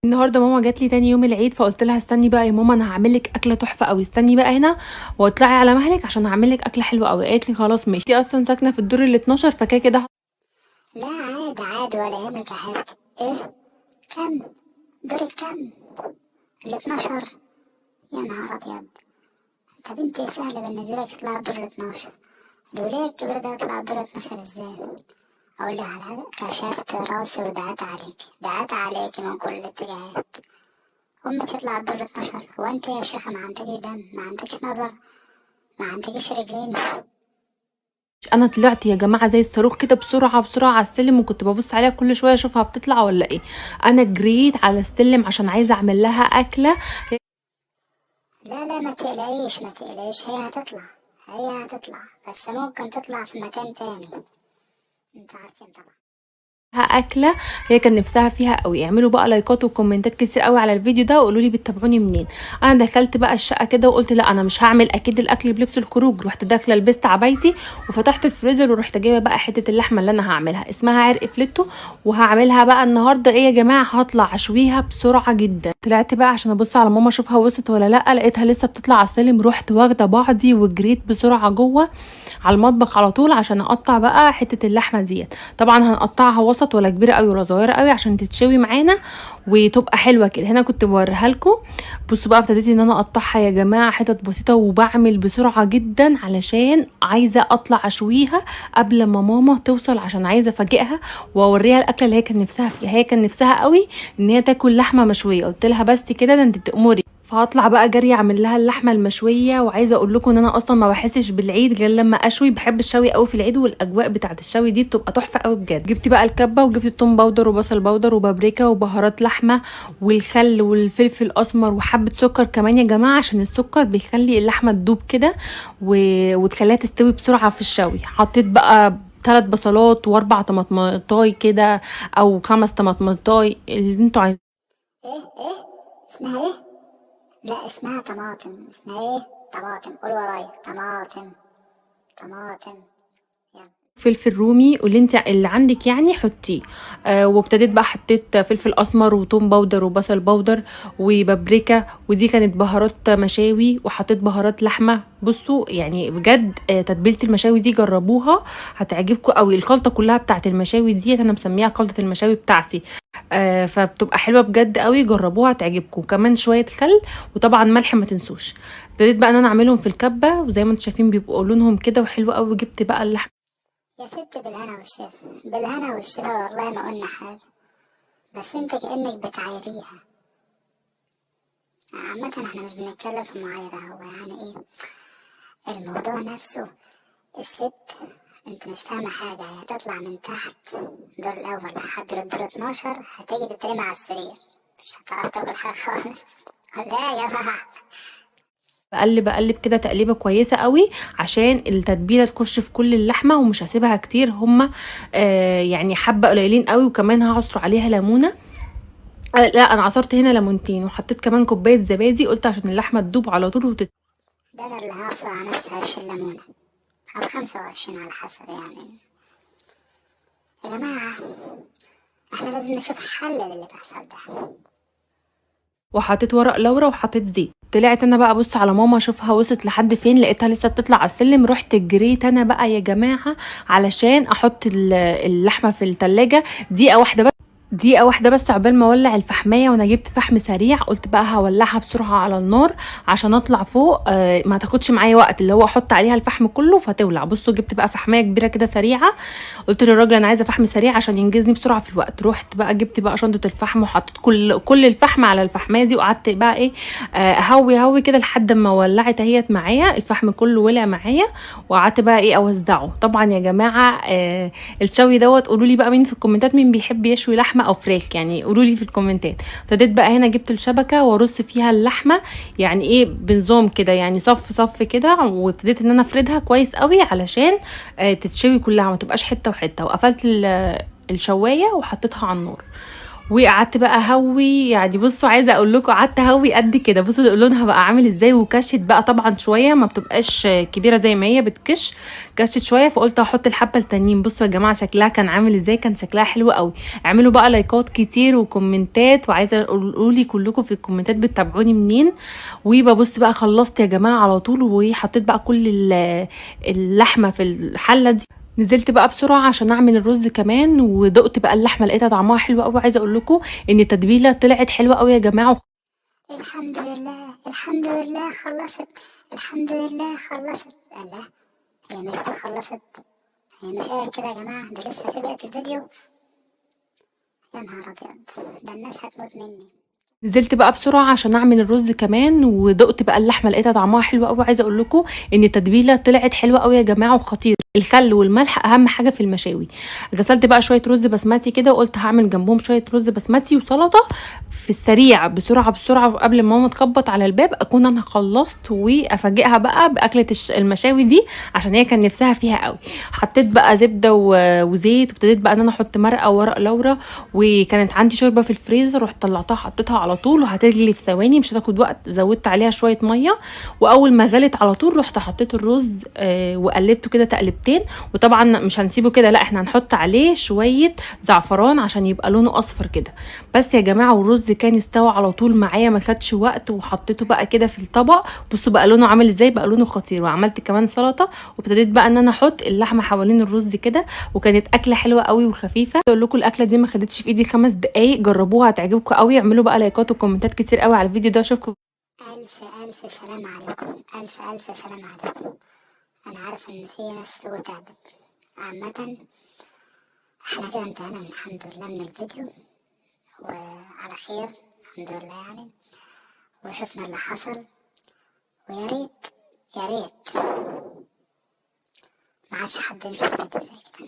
النهارده ماما جات لي تاني يوم العيد، فقلت لها استني بقى يا ماما انا هعمل لك اكله تحفه قوي، استني بقى هنا واطلعي على مهلك عشان هعمل لك اكله حلوه قوي. قالت لي خلاص ماشي. انتي اصلا ساكنه في الدور ال 12 فكده كده. لا عادي عادي ولا يهمك يا حبيبتي. ايه؟ كم؟ دورك كم؟ ال 12؟ يا نهار ابيض. طب انت سهل بالنسبه لك تطلع الدور ال 12؟ الولاية الكبيرة ده يطلع الدور 12 ازاي؟ اقول لك على حاجة، كشفت راسي ودعت عليك، دعت عليك من كل الاتجاهات. امك تطلع الدور 12؟ هو انت يا شيخة ما عندكش دم، ما عندكش نظر، ما عندكش رجلين؟ انا طلعت يا جماعه زي الصاروخ كده بسرعه بسرعه على السلم، وكنت ببص عليها كل شويه اشوفها بتطلع ولا ايه. انا جريت على السلم عشان عايزه اعمل لها اكله. لا لا، ما تقلقيش ما تقلقيش، هي هتطلع، هي هتطلع، بس ممكن تطلع في مكان تاني، انت عارفين طبعا. اكله هي كان نفسها فيها قوي. اعملوا بقى لايكات وكومنتات كتير قوي على الفيديو ده وقولوا لي بتتابعوني منين. انا دخلت بقى الشقه كده وقلت لا انا مش هعمل اكيد الاكل بلبس الخروج. رحت داخله لبست عبايتي وفتحت الفريزر ورحت جايبه بقى حته اللحمه اللي انا هعملها، اسمها عرق فليتو. وهعملها بقى النهارده ايه يا جماعه، هطلع اشويها بسرعه جدا. طلعت بقى عشان ابص على ماما اشوفها وصلت ولا لا، لقيتها لسه بتطلع على السلم. رحت واخده بعضي وجريت بسرعه جوه على المطبخ على طول عشان اقطع بقى حته اللحمه ديت. طبعا هنقطعها وسط ولا كبيره قوي ولا صغيره قوي عشان تتشوي معانا وتبقى حلوه كده. هنا كنت بوريها لكم. بصوا بقى ابتديت ان انا اقطعها يا جماعه حتت بسيطه وبعمل بسرعه جدا علشان عايزه اطلع اشويها قبل ما ماما توصل، عشان عايزه افاجئها واوريها الاكله اللي هي كان نفسها فيها. هي كان نفسها قوي ان هي تاكل لحمه مشويه، قلت لها بس كده ده انت تأمري. فهطلع بقى جري اعمل لها اللحمه المشويه. وعايزه اقول لكم ان انا اصلا ما بحسش بالعيد غير لما اشوي. بحب الشوي قوي في العيد، والاجواء بتاعه الشوي دي بتبقى تحفه قوي بجد. جبت بقى الكبه وجبت التوم باودر وبصل باودر وبابريكا وبهارات لحمه والخل والفلفل الاسمر وحبه سكر كمان يا جماعه، عشان السكر بيخلي اللحمه تدوب كده وتخليها تستوي بسرعه في الشوي. حطيت بقى 3 بصلات و4 طماطماي كده او 5 طماطماي اللي انتوا عايزين. ايه اسمها ايه؟ لا اسمها طماطم. اسمها ايه؟ طماطم. قول ورايا، طماطم طماطم. يلا. فلفل رومي واللي انت اللي عندك يعني حطيه. وابتديت بقى حطيت فلفل اسمر وتوم باودر وبصل باودر وبابريكا، ودي كانت بهارات مشاوي. وحطيت بهارات لحمه. بصوا يعني بجد تتبيله المشاوي دي جربوها هتعجبكم قوي. الخلطه كلها بتاعت المشاوي دي انا مسميها خلطه المشاوي بتاعتي. فبتبقى حلوه بجد قوي، جربوها هتعجبكم. كمان شويه خل وطبعا ملح ما تنسوش. ابتديت بقى ان انا اعملهم في الكبه وزي ما انتم شايفين بيبقوا لونهم كده وحلو قوي. جبت بقى اللحمه. يا ست بالهنا والشفا، بالهنا والشفا، والله ما قلنا حاجة، بس انت كأنك بتعايريها. عامة احنا مش بنتكلم في معايرة، هو يعني ايه الموضوع نفسه. الست، انت مش فاهمة حاجة، هي هتطلع من تحت الدور الأول لحد الدور 12 هتيجي تترمي على السرير، مش هتعرف تاكل حاجة خالص. ولا ايه يا جماعة؟ بقلب كده تقليبه كويسه قوي عشان التتبيله تخش في كل اللحمه. ومش هسيبها كتير، هما يعني حبه قليلين قوي. وكمان هعصر عليها ليمونه. لا انا عصرت هنا ليمونتين وحطيت كمان كوبايه زبادي، قلت عشان اللحمه تدوب على طول ده انا اللي هعصر على نفسي 20 ليمونة او 25 على حسب يعني. يا جماعة احنا لازم نشوف حل للي بيحصل ده. وحطيت ورق لورا وحطيت زيت. طلعت انا بقى ابص على ماما اشوفها وصلت لحد فين، لقيتها لسه بتطلع على السلم. رحت جريت انا بقى يا جماعه علشان احط اللحمه في التلاجة دقيقه واحده بس. دقيقة واحدة بس عقبال ما اولع الفحمية. وانا جبت فحم سريع، قلت بقى هولعها بسرعة على النار عشان اطلع فوق. ما تاخدش معايا وقت، اللي هو احط عليها الفحم كله فتولع. بصوا جبت بقى فحمية كبيرة كده سريعة. قلت للراجل انا عايزة فحم سريع عشان ينجزني بسرعة في الوقت. رحت بقى جبت بقى شنطة الفحم وحطيت كل الفحم على الفحمية دي. وقعدت بقى ايه اهوي كده لحد ما ولعت اهيت معايا. الفحم كله ولع معايا. وقعدت بقى ايه اوزعه. طبعا يا جماعة الشوي دوت قولوا لي بقى مين في الكومنتات مين بيحب يشوي لحمة او فراخ، يعني قولوا لي في الكومنتات. ابتديت بقى هنا جبت الشبكه وارص فيها اللحمه، يعني ايه بنظام كده، يعني صف كده. وابتديت ان انا افردها كويس قوي علشان تتشوي كلها ما تبقاش حته وحته. وقفلت الشوايه وحطيتها على النار. وقعدت بقى اهوي، يعني بصوا عايزه اقول لكم قعدت اهوي قد كده. بصوا لونها بقى عامل ازاي، وكشت بقى طبعا شويه، ما بتبقاش كبيره زي ما هي بتكش، كشت شويه. فقلت احط الحبه التانيين. بصوا يا جماعه شكلها كان عامل ازاي، كان شكلها حلو قوي. اعملوا بقى لايكات كتير وكومنتات، وعايزه قولوا كلكم في الكومنتات بتتابعوني منين. وببص بقى خلصت يا جماعه على طول، وحطيت بقى كل اللحمه في الحله دي. نزلت بقى بسرعه عشان اعمل الرز كمان، ودقت بقى اللحمه لقيتها طعمها حلو قوي. عايزه اقول لكم ان التتبيله طلعت حلوه قوي يا جماعه. الحمد لله الحمد لله خلصت. الحمد لله خلصت. الله، هي مش دي خلصت؟ هي مش قايل كده يا جماعة؟ ده لسه في بقية الفيديو. يا نهار أبيض، ده الناس هتموت مني. نزلت بقى بسرعه عشان اعمل الرز كمان، ودقت بقى اللحمه لقيتها طعمها حلو قوي. عايزه اقول لكم ان التتبيله طلعت حلوه قوي يا جماعه وخطير. الخل والملح اهم حاجه في المشاوي. غسلت بقى شويه رز بسمتي كده، وقلت هعمل جنبهم شويه رز بسمتي وسلطه في السريع بسرعه بسرعه، قبل ما ماما تخبط على الباب اكون انا خلصت، وافاجئها بقى باكله المشاوي دي عشان هي كان نفسها فيها قوي. حطيت بقى زبده وزيت، وابتديت بقى ان انا احط مرقه وورق لورا، وكانت عندي شوربه في الفريزر، رحت طلعتها حطيتها على طول، وهتغلي في ثواني مش هتاخد وقت. زودت عليها شويه ميه، واول ما غلت على طول رحت حطيت الرز وقلبته كده تقلبتين. وطبعا مش هنسيبه كده، لا احنا هنحط عليه شويه زعفران عشان يبقى لونه اصفر كده. بس يا جماعه والرز كان استوى على طول معايا، ما خدش وقت. وحطيته بقى كده في الطبق. بصوا بقى لونه عامل ازاي، بقى لونه خطير. وعملت كمان سلطه، وابتديت بقى ان انا احط اللحمه حوالين الرز كده. وكانت اكله حلوه قوي وخفيفه. اقول لكم الاكله دي ما خدتش في ايدي 5 دقايق. جربوها هتعجبكم قوي. اعملوا بقى لايكات وكومنتات كتير قوي على الفيديو ده. اشوفكم. ألف ألف سلام عليكم، ألف ألف سلام عليكم. أنا عارفة إن في ناس فوق تعبت. عامة احنا كده انتهينا من الحمد لله من الفيديو، وعلى خير الحمد لله يعني. وشفنا اللي حصل، ويا ريت يا ريت ما عادش حد ينشر فيديو زي كده.